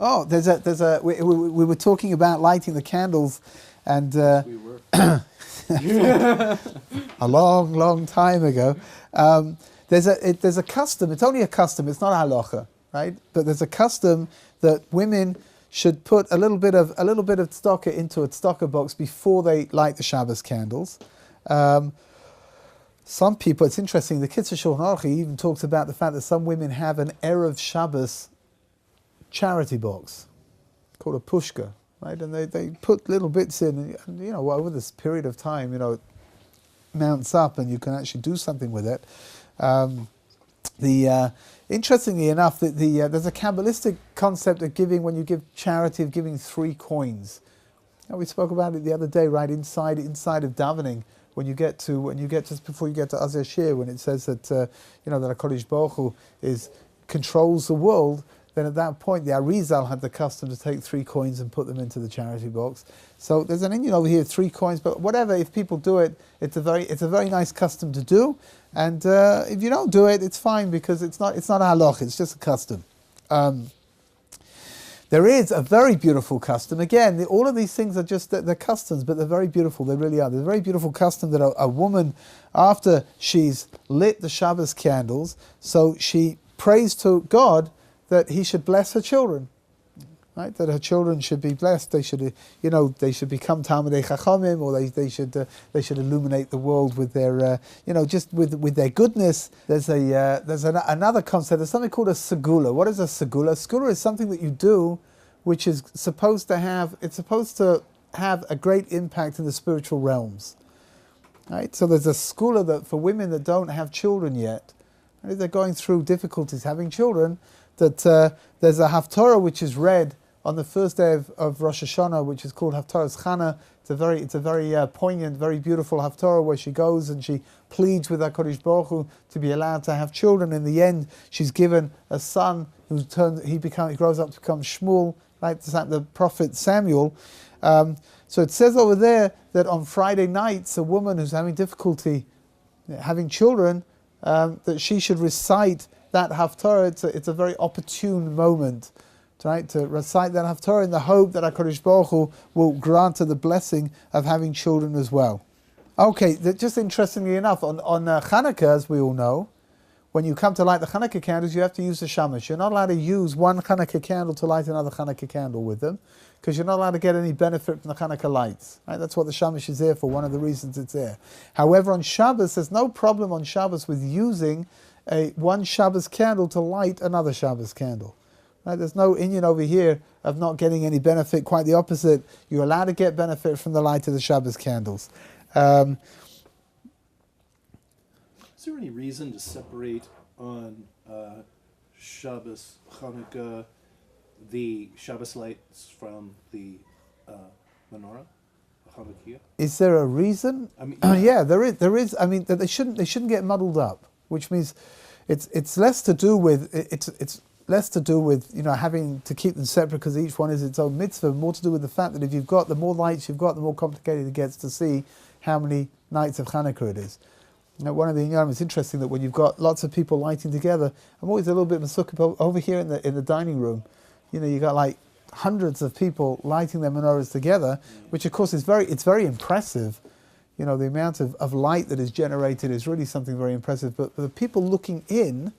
Oh, we were talking about lighting the candles, and We were. a long time ago. There's a custom. It's only a custom. It's not halacha, right? But there's a custom that women should put a little bit of tzedakah into a tzedakah box before they light the Shabbos candles. Some people, it's interesting. The Kitzur Shulchan Aruch even talks about the fact that some women have an Erev Shabbos charity box called a pushka, right? And they put little bits in, and over this period of time, it mounts up, and you can actually do something with it. Interestingly enough, there's a Kabbalistic concept of giving, when you give charity, of giving 3 coins. We spoke about it the other day, right? Inside of davening, when you get just before you get to Azir Shir, when it says that that HaKadosh Baruch Hu controls the world, then at that point the Arizal had the custom to take 3 coins and put them into the charity box. So there's an Indian over here, 3 coins, but whatever. If people do it, it's a very nice custom to do. And if you don't do it, it's fine, because it's not a halach, it's just a custom. There is a very beautiful custom. Again, all of these things are just they're customs, but they're very beautiful. They really are. There's a very beautiful custom that a woman, after she's lit the Shabbos candles, so she prays to God that He should bless her children. Right? That her children should be blessed. They should, they should become Talmidei Chachamim, or they should illuminate the world with their, just with their goodness. There's another concept. There's something called a segula. What is a segula? A segula is something that you do, which is supposed to have a great impact in the spiritual realms. Right? So there's a segula that for women that don't have children yet, right? They're going through difficulties having children. That there's a haftarah which is read on the first day of Rosh Hashanah, which is called Haftarah's Chana. It's a very poignant, very beautiful haftarah, where she goes and she pleads with HaKadosh Baruch Hu to be allowed to have children. In the end, she's given a son he grows up to become Shmuel, like the prophet Samuel. So it says over there that on Friday nights, a woman who's having difficulty having children, that she should recite that haftarah. It's a very opportune moment, right, to recite that haftarah in the hope that HaKadosh Baruch Hu will grant her the blessing of having children as well. Okay, just interestingly enough, on Chanukah, as we all know, when you come to light the Chanukah candles, you have to use the shamash. You're not allowed to use one Chanukah candle to light another Chanukah candle with them, because you're not allowed to get any benefit from the Chanukah lights. Right? That's what the shamash is there for, one of the reasons it's there. However, on Shabbos, there's no problem on Shabbos with using one Shabbos candle to light another Shabbos candle. Right? There's no inyan over here of not getting any benefit. Quite the opposite. You're allowed to get benefit from the light of the Shabbos candles. Is there any reason to separate on Shabbos, Hanukkah, the Shabbos lights from the menorah, Hanukkah? Is there a reason? I mean, yeah, there is. I mean, they shouldn't get muddled up, which means it's less to do with it's less to do with having to keep them separate because each one is its own mitzvah. More to do with the fact that if you've got the more lights you've got, the more complicated it gets to see how many nights of Hanukkah it is. One of the inyanim, it's interesting that when you've got lots of people lighting together, I'm always a little bit masukah over here in the dining room. You got like hundreds of people lighting their menorahs together, which of course is very impressive. The amount of light that is generated is really something very impressive. But for the people looking in,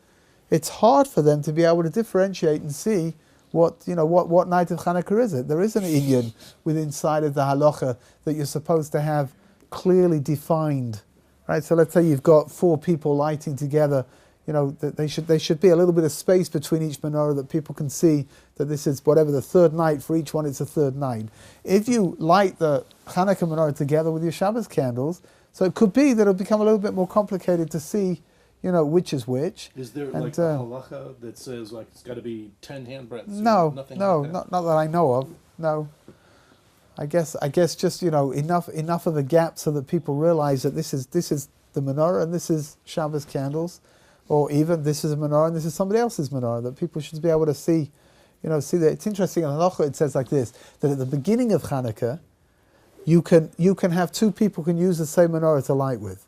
it's hard for them to be able to differentiate and see what night of Hanukkah is it. There is an inyan inside of the halacha that you're supposed to have clearly defined. Right, so let's say you've got 4 people lighting together. That they should be a little bit of space between each menorah that people can see that this is whatever the third night for each one. It's a third night. If you light the Hanukkah menorah together with your Shabbos candles, so it could be that it'll become a little bit more complicated to see, which is which. Is there like a halacha that says like it's got to be 10 handbreadths? No, nothing no, like that? not that I know of. No. I guess just enough of a gap so that people realize that this is the menorah and this is Shabbos candles, or even this is a menorah and this is somebody else's menorah, that people should be able to see that. It's interesting in halacha it says like this, that at the beginning of Hanukkah you can have 2 people can use the same menorah to light with,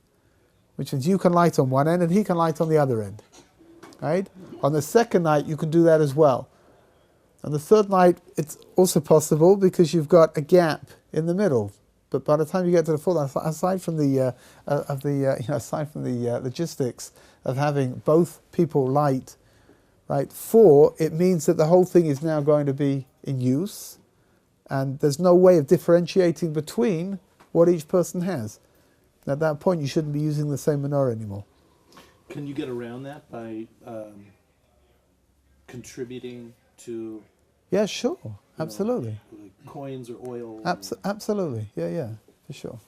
which means you can light on one end and he can light on the other end. Right? On the second night you can do that as well. On the third night, it's also possible because you've got a gap in the middle. But by the time you get to the fourth, aside from the logistics of having both people light, right, 4, it means that the whole thing is now going to be in use, and there's no way of differentiating between what each person has. At that point, you shouldn't be using the same menorah anymore. Can you get around that by contributing to? Yeah, sure, absolutely. Like coins or oil. Absolutely, yeah, for sure.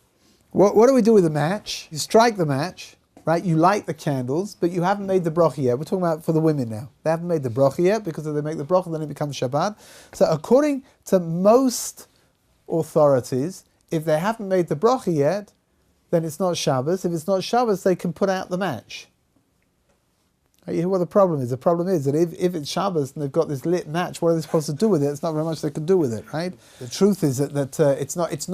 What do we do with the match? You strike the match, right? You light the candles, but you haven't made the bracha yet. We're talking about for the women now. They haven't made the bracha yet, because if they make the bracha, then it becomes Shabbat. So according to most authorities, if they haven't made the bracha yet, then it's not Shabbos. If it's not Shabbos, they can put out the match. You hear what the problem is? The problem is that if it's Shabbos and they've got this lit match, what are they supposed to do with it? It's not very much they can do with it, right? The truth is that it's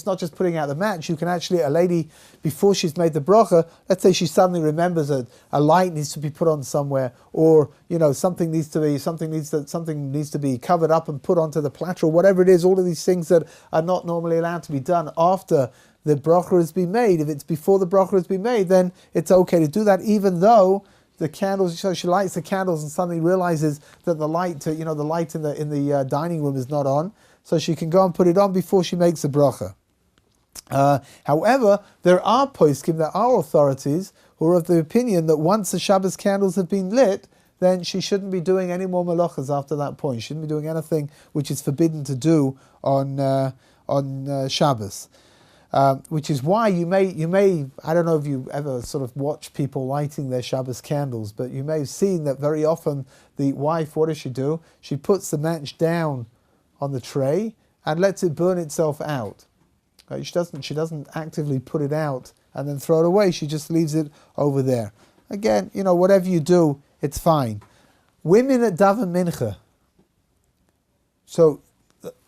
not just putting out the match. You can actually, a lady, before she's made the bracha, let's say she suddenly remembers that a light needs to be put on somewhere, or something needs to be covered up and put onto the platter, or whatever it is. All of these things that are not normally allowed to be done after the bracha has been made. If it's before the bracha has been made, then it's okay to do that, even though the candles. So she lights the candles and suddenly realizes that the light, the light in the dining room is not on. So she can go and put it on before she makes the bracha. However, there are poskim, there are authorities who are of the opinion that once the Shabbos candles have been lit, then she shouldn't be doing any more malachas after that point. She shouldn't be doing anything which is forbidden to do on Shabbos. Which is why you may, I don't know if you ever sort of watch people lighting their Shabbos candles, but you may have seen that very often the wife, what does she do? She puts the match down on the tray and lets it burn itself out. She doesn't actively put it out and then throw it away. She just leaves it over there. Again, whatever you do, it's fine. Women at daven mincha. So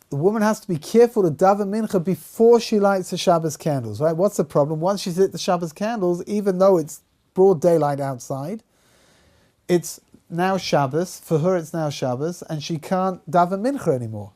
the woman has to be careful to daven mincha before she lights the Shabbos candles, right? What's the problem? Once she's lit the Shabbos candles, even though it's broad daylight outside, it's now Shabbos. For her, it's now Shabbos, and she can't daven mincha anymore,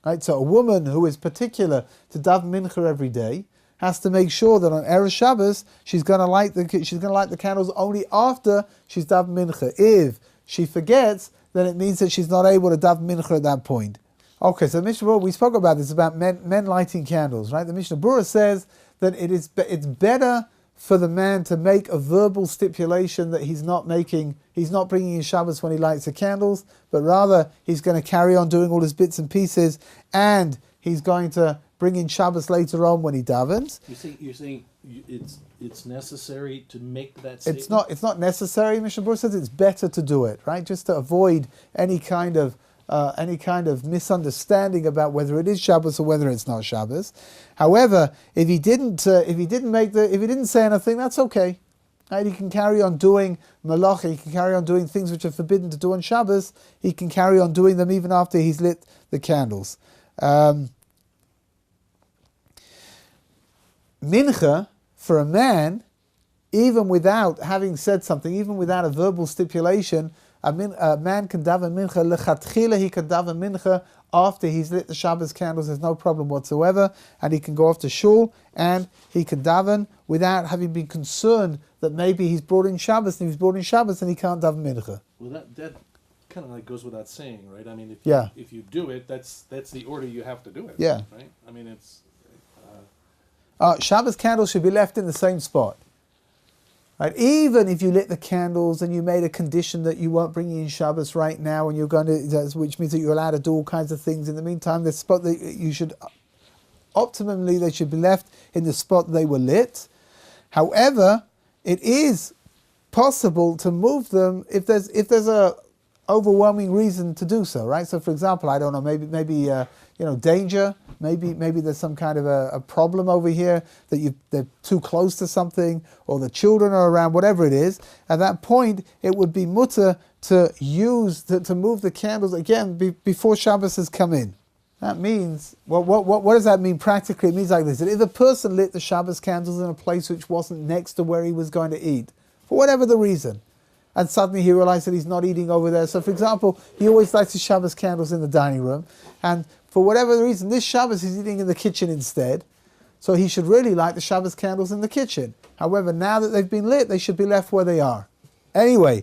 right? So a woman who is particular to daven mincha every day has to make sure that on Erev Shabbos she's going to light the candles only after she's daven mincha. If she forgets, then it means that she's not able to daven mincha at that point. Okay, so the Mishnah Berurah, we spoke about this, about men lighting candles, right? The Mishnah Berurah says that it's better for the man to make a verbal stipulation that he's not bringing in Shabbos when he lights the candles, but rather he's going to carry on doing all his bits and pieces, and he's going to bring in Shabbos later on when he davens. You're saying it's necessary to make that statement? It's not necessary. Mishnah Berurah says it's better to do it, right? Just to avoid any kind of misunderstanding about whether it is Shabbos or whether it's not Shabbos. However, if he didn't say anything, that's okay. Right? He can carry on doing malacha. He can carry on doing things which are forbidden to do on Shabbos. He can carry on doing them even after he's lit the candles. Mincha for a man, even without having said something, even without a verbal stipulation, a man can daven mincha lechatchila. He can daven mincha after he's lit the Shabbos candles. There's no problem whatsoever, and he can go off to shul and he can daven without having been concerned that maybe he's brought in Shabbos, and if he's brought in Shabbos, and he can't daven mincha. Well, that kind of like goes without saying, right? I mean, if you do it, that's the order you have to do it. Yeah. Right. I mean, it's Shabbos candles should be left in the same spot. Right? Even if you lit the candles and you made a condition that you weren't bringing in Shabbos right now, and you're going to, which means that you're allowed to do all kinds of things. In the meantime, the spot that you should, optimally, they should be left in the spot they were lit. However, it is possible to move them if there's a overwhelming reason to do so. Right? So, for example, I don't know, maybe danger. Maybe there's some kind of a problem over here that they're too close to something, or the children are around, whatever it is. At that point, it would be mutter to move the candles again before Shabbos has come in. That means, what does that mean practically? It means like this: that if a person lit the Shabbos candles in a place which wasn't next to where he was going to eat, for whatever the reason, and suddenly he realized that he's not eating over there. So, for example, he always lights his Shabbos candles in the dining room, and for whatever reason, this Shabbos he's eating in the kitchen instead. So he should really light the Shabbos candles in the kitchen. However, now that they've been lit, they should be left where they are. Anyway,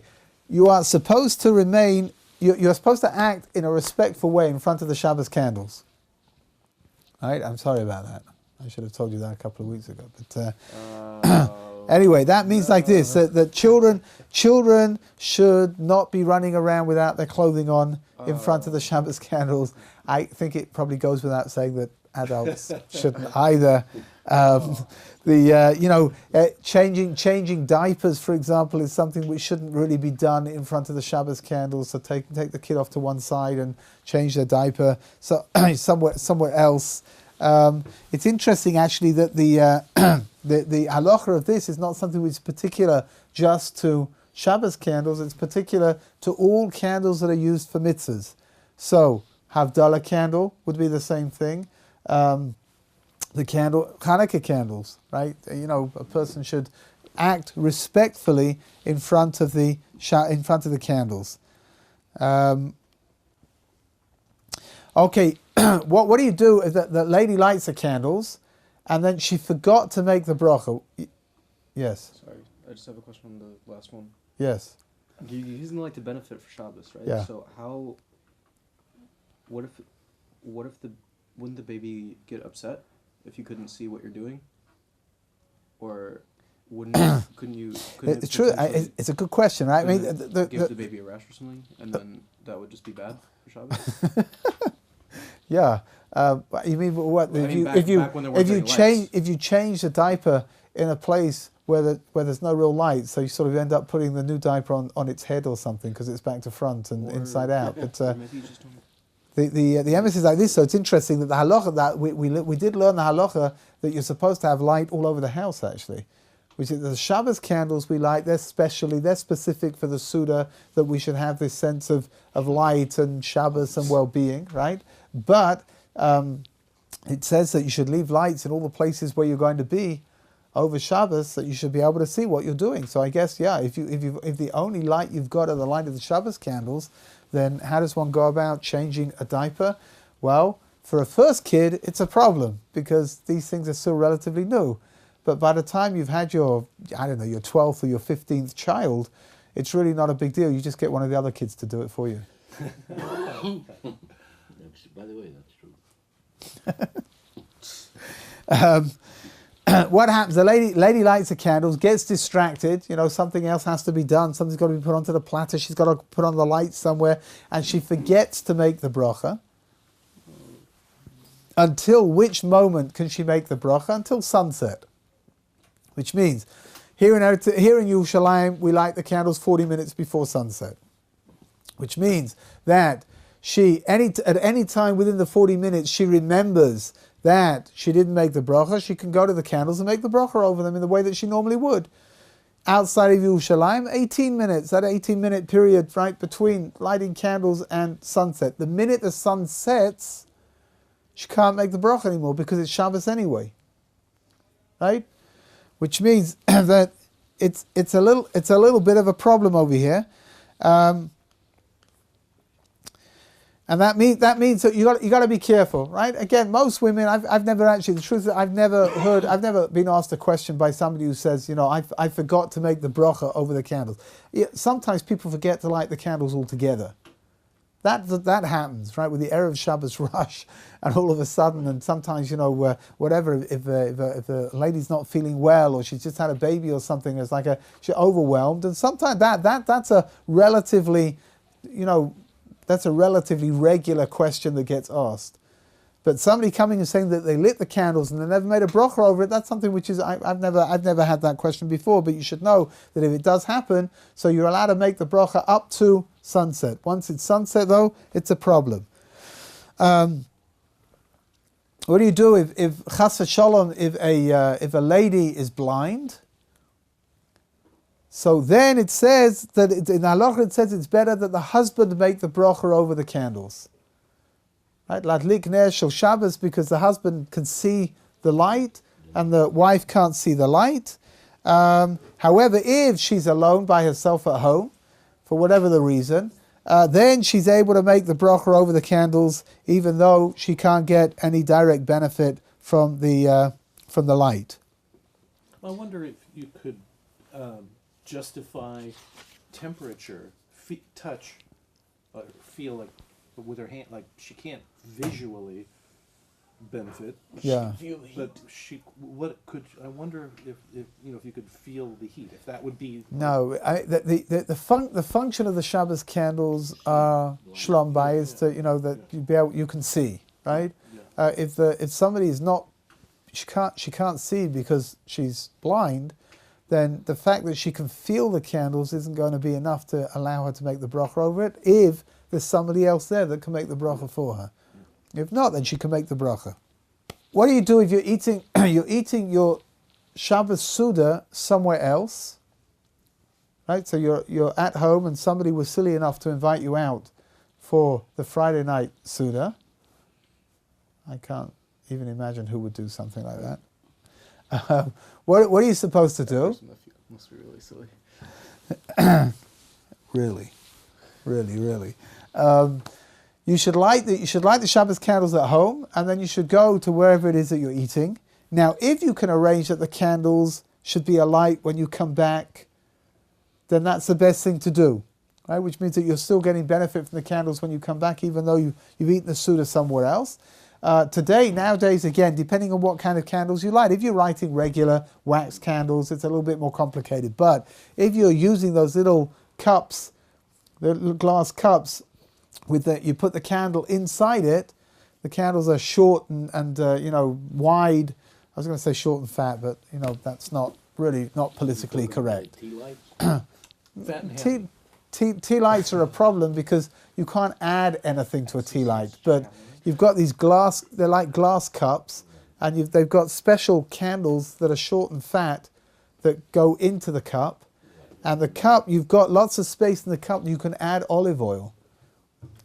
you are supposed to remain, you're supposed to act in a respectful way in front of the Shabbos candles. Right? I'm sorry about that. I should have told you that a couple of weeks ago. But anyway, that means like this, that children should not be running around without their clothing on in front of the Shabbos candles. I think it probably goes without saying that adults shouldn't either. Changing diapers, for example, is something which shouldn't really be done in front of the Shabbos candles. So take the kid off to one side and change their diaper somewhere else. It's interesting actually that the halacha of this is not something which is particular just to Shabbos candles. It's particular to all candles that are used for mitzvahs. So Havdalah candle would be the same thing. The Hanukkah candles, right? A person should act respectfully in front of the candles. Okay, what do you do if the lady lights the candles and then she forgot to make the bracha? Yes. Sorry, I just have a question on the last one. Yes. You're using the light to benefit for Shabbos, right? Yeah. So wouldn't the baby get upset if you couldn't see what you're doing? Or couldn't you? It's true. It's a good question, right? Give the baby a rash or something, and then that would just be bad for Shabbos. Yeah. You mean what? If you change the diaper in a place where there's no real light, so you sort of end up putting the new diaper on its head or something because it's back to front and inside out. Yeah, But maybe you just don't. The emphasis is like this, so it's interesting that the halacha that we did learn the halacha that you're supposed to have light all over the house actually, which is the Shabbos candles we light. They're specific for the Suda, that we should have this sense of light and Shabbos and well-being, right? But it says that you should leave lights in all the places where you're going to be over Shabbos, that you should be able to see what you're doing. So I guess if the only light you've got are the light of the Shabbos candles, then how does one go about changing a diaper? Well, for a first kid, it's a problem because these things are still relatively new. But by the time you've had your 12th or your 15th child, it's really not a big deal. You just get one of the other kids to do it for you. By the way, that's true. What happens? The lady lights the candles, gets distracted. Something else has to be done. Something's got to be put onto the platter. She's got to put on the lights somewhere, and she forgets to make the bracha. Until which moment can she make the bracha? Until sunset. Which means, here in Yerushalayim, we light the candles 40 minutes before sunset. Which means that at any time within the 40 minutes, she remembers that she didn't make the bracha, she can go to the candles and make the bracha over them in the way that she normally would. Outside of Yerushalayim, 18 minutes, that 18-minute period right between lighting candles and sunset. The minute the sun sets, she can't make the bracha anymore because it's Shabbos anyway. Right? Which means that it's a little bit of a problem over here. And that means that you got to be careful, right? Again, most women, I've never actually, the truth is I've never been asked a question by somebody who says, I forgot to make the bracha over the candles. Sometimes people forget to light the candles altogether. That happens, right? With the Erev Shabbos rush, and all of a sudden, and sometimes, whatever, if the lady's not feeling well, or she's just had a baby or something, it's like she's overwhelmed, and sometimes that's a relatively, that's a relatively regular question that gets asked. But somebody coming and saying that they lit the candles and they never made a bracha over it, that's something which is, I've never had that question before, but you should know that if it does happen, so you're allowed to make the bracha up to sunset. Once it's sunset though, it's a problem. What do you do if chas v'shalom, if a lady is blind? So then it says that in halacha it says it's better that the husband make the bracha over the candles. Right? Ladlik ner shel Shabbos, because the husband can see the light and the wife can't see the light. However, if she's alone by herself at home, for whatever the reason, then she's able to make the bracha over the candles, even though she can't get any direct benefit from the light. I wonder if you could justify temperature, touch, feel like with her hand, like she can't visually benefit. Yeah. But I wonder if if you could feel the heat, if that would be. No, the function of the Shabbos candles are shlom bayis, that you can see, right? Yeah. If somebody is not, she can't see because she's blind, then the fact that she can feel the candles isn't going to be enough to allow her to make the bracha over it. If there's somebody else there that can make the bracha for her. If not, then she can make the bracha. What do you do if you're eating your Shabbos Suda somewhere else? Right? So you're at home and somebody was silly enough to invite you out for the Friday night Suda. I can't even imagine who would do something like that. What are you supposed to do? Must be really silly. Really. You should light the Shabbos candles at home, and then you should go to wherever it is that you're eating. Now, if you can arrange that the candles should be alight when you come back, then that's the best thing to do, right? Which means that you're still getting benefit from the candles when you come back, even though you've eaten the Suda somewhere else. Nowadays, again, depending on what kind of candles you light, if you're lighting regular wax candles, it's a little bit more complicated. But if you're using those little cups, the little glass cups, you put the candle inside it, the candles are short and wide. I was going to say short and fat, but that's not politically correct. Tea lights? Fat and heavy. Tea lights are a problem because you can't add anything to a tea light. But you've got these they're like glass cups, and they've got special candles that are short and fat that go into the cup. And the cup, you've got lots of space in the cup. You can add olive oil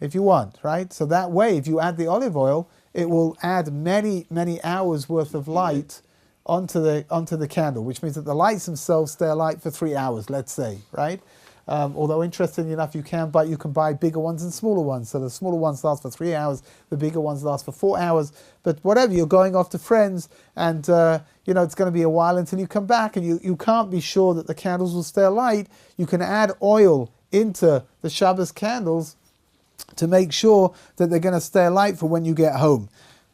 if you want, right? So that way, if you add the olive oil, it will add many, many hours worth of light onto the candle, which means that the lights themselves stay alight for 3 hours, let's say, right? Although interestingly enough, you can buy bigger ones and smaller ones. So the smaller ones last for 3 hours, the bigger ones last for 4 hours. But whatever, you're going off to friends, and it's going to be a while until you come back, and you can't be sure that the candles will stay alight. You can add oil into the Shabbos candles to make sure that they're going to stay alight for when you get home.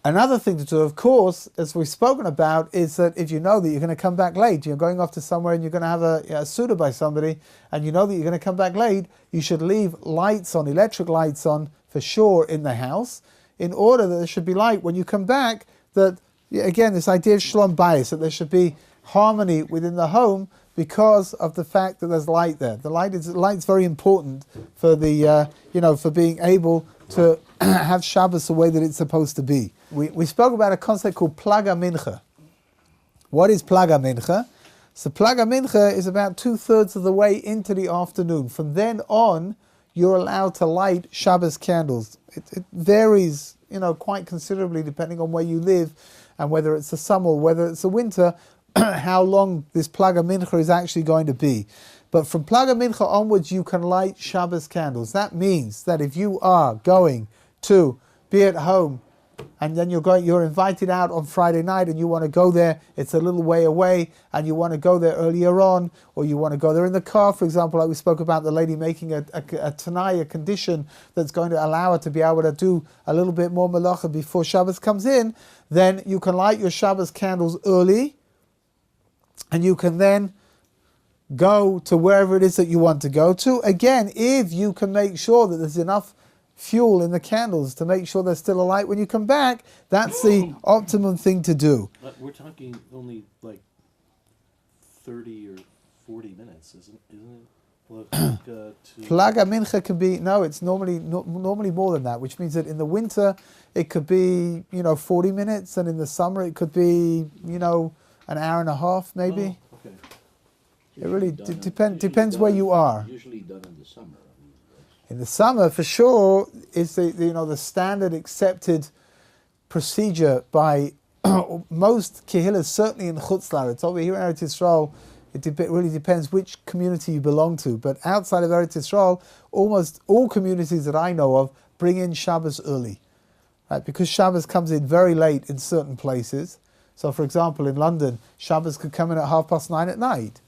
Another thing to do, of course, as we've spoken about, is that if you know that you're going to come back late, you're going off to somewhere and you're going to have a Suda by somebody, and you know that you're going to come back late, you should leave lights on, electric lights on, for sure, in the house, in order that there should be light when you come back. That, again, this idea of shalom bayis, that there should be harmony within the home because of the fact that there's light there. The light's very important for for being able to have Shabbos the way that it's supposed to be. We spoke about a concept called plaga mincha. What is plaga mincha? So plaga mincha is about 2/3 of the way into the afternoon. From then on, you're allowed to light Shabbos candles. It varies, quite considerably depending on where you live and whether it's the summer or whether it's the winter, how long this plaga mincha is actually going to be. But from plaga mincha onwards, you can light Shabbos candles. That means that if you are going to be at home and then you're invited out on Friday night and you want to go there, it's a little way away, and you want to go there earlier on, or you want to go there in the car, for example, like we spoke about the lady making a tanai, a condition that's going to allow her to be able to do a little bit more malacha before Shabbos comes in, then you can light your Shabbos candles early, and you can then go to wherever it is that you want to go to. Again, if you can make sure that there's enough fuel in the candles to make sure they're still alight when you come back, that's the optimum thing to do. But we're talking only like 30 or 40 minutes, isn't it? Plaga mincha can be, it's normally more than that, which means that in the winter it could be 40 minutes, and in the summer it could be an hour and a half maybe. Oh, okay. It really depends where you are. Usually done in the summer. In the summer, for sure, is the standard accepted procedure by most kehillas, certainly in Chutz La'aretz. Over here in Eretz Yisrael, really depends which community you belong to. But outside of Eretz Yisrael, almost all communities that I know of bring in Shabbos early, right? Because Shabbos comes in very late in certain places. So, for example, in London, Shabbos could come in at 9:30 at night,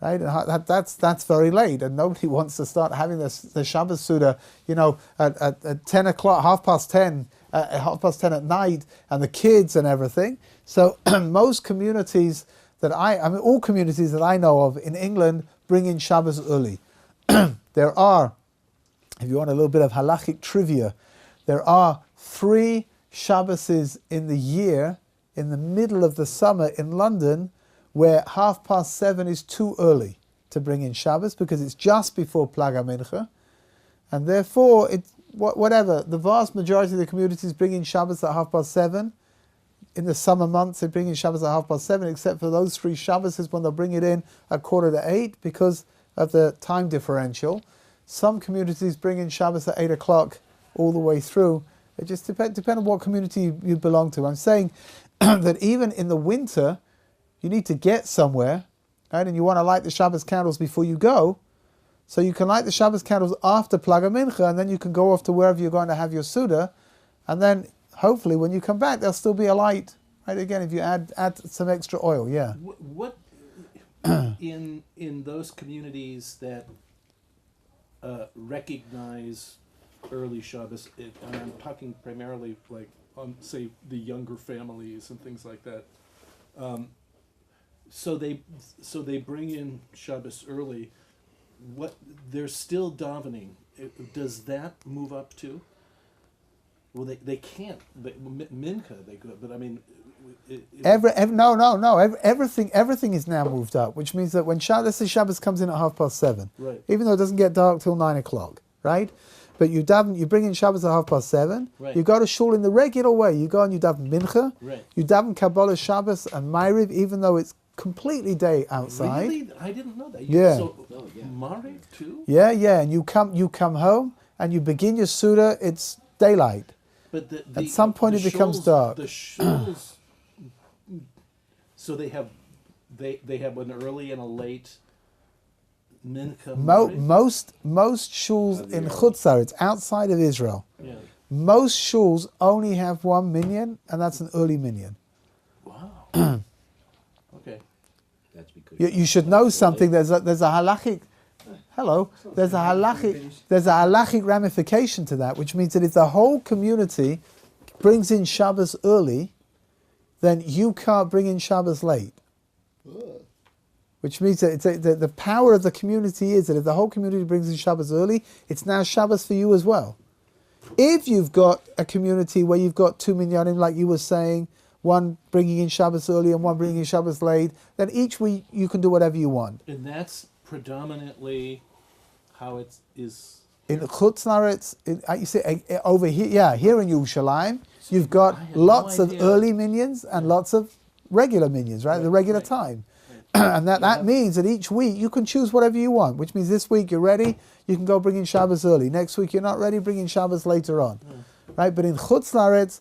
right? And that's very late, and nobody wants to start having the Shabbos Suda, at 10 o'clock, 10:30, at 10:30 at night, and the kids and everything. So, most communities all communities that I know of in England bring in Shabbos early. There are, if you want a little bit of halachic trivia, there are 3 Shabboses in the year, in the middle of the summer in London, where 7:30 is too early to bring in Shabbos because it's just before Plag HaMincha, and therefore, the vast majority of the communities bring in Shabbos at 7:30. In the summer months, they bring in Shabbos at 7:30, except for those 3 Shabboses when they'll bring it in at 7:45 because of the time differential. Some communities bring in Shabbos at 8 o'clock all the way through. It just depends on what community you belong to. I'm saying that even in the winter, you need to get somewhere, right? And you want to light the Shabbos candles before you go. So you can light the Shabbos candles after Plag HaMincha, and then you can go off to wherever you're going to have your Suda. And then, hopefully, when you come back, there'll still be a light, right? Again, if you add some extra oil, yeah. What in those communities that recognize early Shabbos, and I'm talking primarily like on, say, the younger families and things like that. So they bring in Shabbos early. What they're still davening. Does that move up too? Well, they can't. Mincha they could, but I mean, everything is now moved up, which means that when let's say Shabbos comes in at 7:30, right? Even though it doesn't get dark till 9 o'clock, right? But you bring in Shabbos at 7:30. Right. You go to shul in the regular way. You go and you daven mincha. Right. You daven Kabbalah Shabbos and Ma'ariv, even though it's completely day outside. Really, I didn't know that. Yeah. So Ma'ariv too. Yeah, and you come home and you begin your Suda. It's daylight. But at some point it becomes dark. The shuls, so they have an early and a late mincha. Most shuls in Chutz La'aretz, outside of Israel, Yeah. most shuls only have one minyan, and that's an early minyan. Wow. Okay. That's because You should know something. There's a halachic. Hello. There's a halachic ramification to that, which means that if the whole community brings in Shabbos early, then you can't bring in Shabbos late. Which means that the power of the community is that if the whole community brings in Shabbos early, it's now Shabbos for you as well. If you've got a community where you've got 2 minyanim, like you were saying, one bringing in Shabbos early and one bringing in Shabbos late, then each week you can do whatever you want. And that's predominantly how it is. In Chutz La'aretz, you say over here, here in Yerushalayim, you've got lots of early minions and lots of regular minions, right? The regular time. And that means that each week you can choose whatever you want, which means this week you're ready, you can go bring in Shabbos early. Next week you're not ready, bring in Shabbos later on. Right? But in Chutz La'aretz,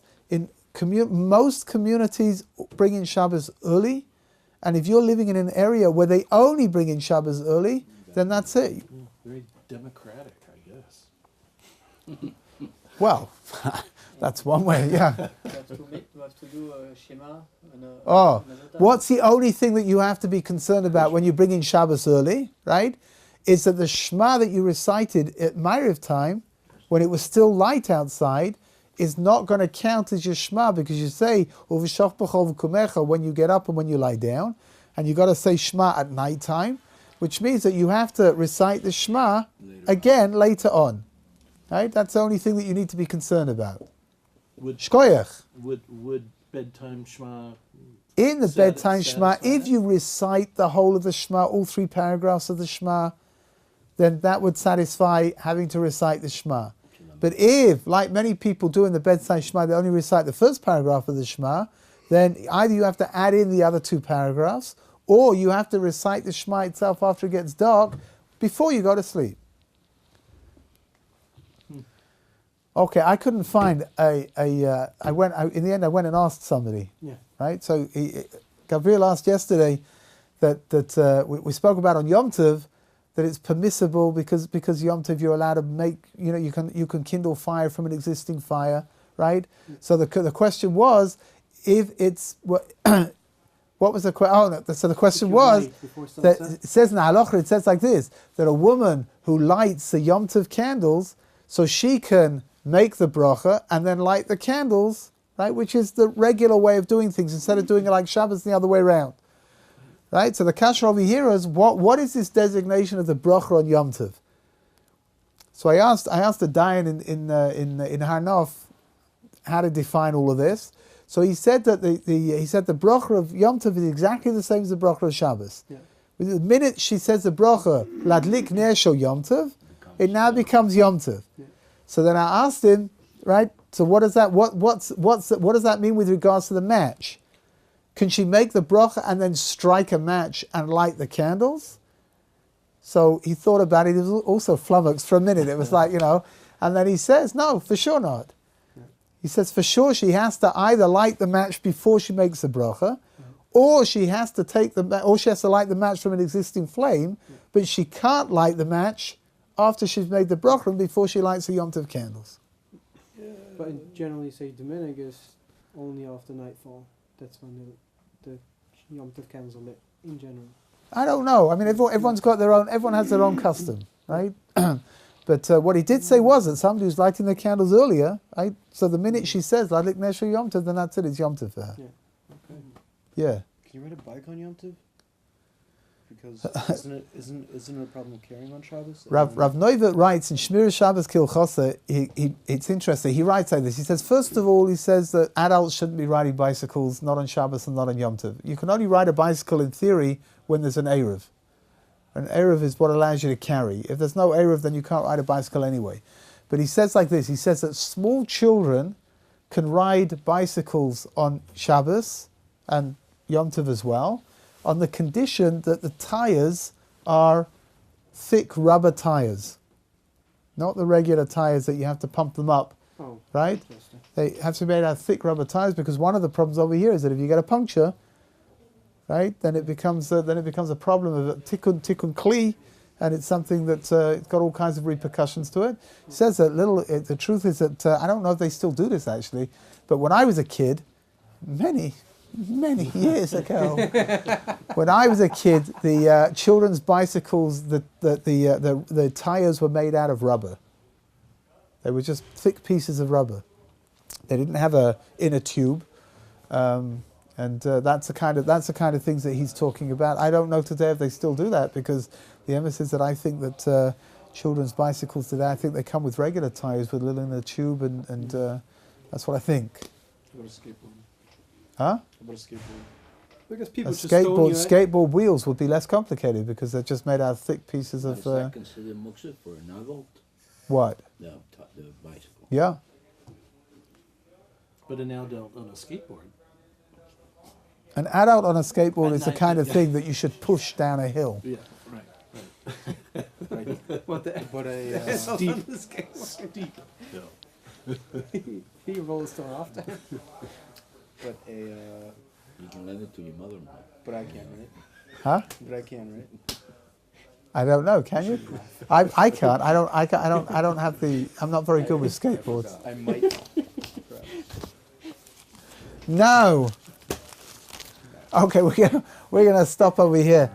most communities bring in Shabbos early, and if you're living in an area where they only bring in Shabbos early, then that's it. Very democratic, I guess. Well, that's one way, yeah. You have to do a Shema. Another time. What's the only thing that you have to be concerned about when you bring in Shabbos early, right? Is that the Shema that you recited at Ma'ariv time, when it was still light outside, is not going to count as your Shema, because you say Uv'shach b'chol v'kumecha when you get up and when you lie down, and you got to say Shema at night time, which means that you have to recite the Shema again later on. Right? That's the only thing that you need to be concerned about. Shkoyach. Would bedtime Shema? In the bedtime Shema, if you recite the whole of the Shema, all 3 paragraphs of the Shema, then that would satisfy having to recite the Shema. But if, like many people do in the bedside Shema, they only recite the first paragraph of the Shema, then either you have to add in the other 2 paragraphs, or you have to recite the Shema itself after it gets dark, before you go to sleep. Okay, I couldn't find in the end I went and asked somebody. Yeah. Right? So Gabriel asked yesterday, we spoke about on Yom Tov, that it's permissible because Yom Tov you're allowed to make, you can kindle fire from an existing fire, right? So the question was, if it's what was the question? Oh, no, so the question was that it says in Halacha, it says like this, that a woman who lights the Yom Tov candles, so she can make the bracha and then light the candles, right? Which is the regular way of doing things instead of doing it like Shabbos the other way around. Right, so the kasha over here is what is this designation of the bracha on Yom Tov? So I asked the Dayan in Harnof how to define all of this. So he said that the bracha of Yom Tov is exactly the same as the bracha of Shabbos. Yeah. The minute she says the bracha ladlik ner shel Yom Tov, it now becomes Yom Tov. Yeah. So then I asked him, right? So what does that what does that mean with regards to the match? Can she make the bracha and then strike a match and light the candles? So he thought about it. He was also flummoxed for a minute. It was like, and then he says, no, for sure not. Yeah. He says, for sure she has to either light the match before she makes the bracha, or she has to light the match from an existing flame, but she can't light the match after she's made the bracha and before she lights the Yom Tov candles. But generally say Dominic is only after nightfall. That's when the Yom Tov candles are lit in general. I don't know. I mean, everyone's got their own. Everyone has their own custom, right? But what he did say was that somebody who's lighting the candles earlier, right? So the minute she says "Ladlik ner shel Yom Tov," then that's it. It's Yom Tov for her. Yeah. Okay. Yeah. Can you ride a bike on Yom Tov? Because isn't it a problem carrying on Shabbos? Rav Neuvet writes in Shmir Shabbos Kilchosa, it's interesting, he writes like this, he says, first of all, he says that adults shouldn't be riding bicycles, not on Shabbos and not on Yom Tov. You can only ride a bicycle in theory when there's an Erev. An Erev is what allows you to carry. If there's no Erev, then you can't ride a bicycle anyway. But he says like this, he says that small children can ride bicycles on Shabbos and Yom Tov as well, on the condition that the tires are thick rubber tires, not the regular tires that you have to pump them up, right? They have to be made out of thick rubber tires, because one of the problems over here is that if you get a puncture, right, then it becomes a problem of tikkun kli, and it's something that's it's got all kinds of repercussions to it. It says that the truth is that I don't know if they still do this actually, but when I was a kid, many years ago, when I was a kid, the children's bicycles, the tires were made out of rubber. They were just thick pieces of rubber. They didn't have a inner tube, and that's the kind of things that he's talking about. I don't know today if they still do that, because the emphasis that I think that children's bicycles today, I think they come with regular tires with a little inner tube, and that's what I think. What a skateboard. Huh? What a skateboard. Because people just stone you, skateboard wheels would be less complicated because they're just made out of thick pieces of. Is that considered muktzah for an adult? What? The bicycle. Yeah. But an adult on a skateboard. An adult on a skateboard is the kind of thing that you should push down a hill. Yeah, right. But a Steep. He rolls to after. But You can lend it to your mother-in-law. but I can, right? Huh? But I can, right? I don't know. Can you? I can't. I don't have the. I'm not very good with skateboards. I might. No. Okay, we're gonna stop over here.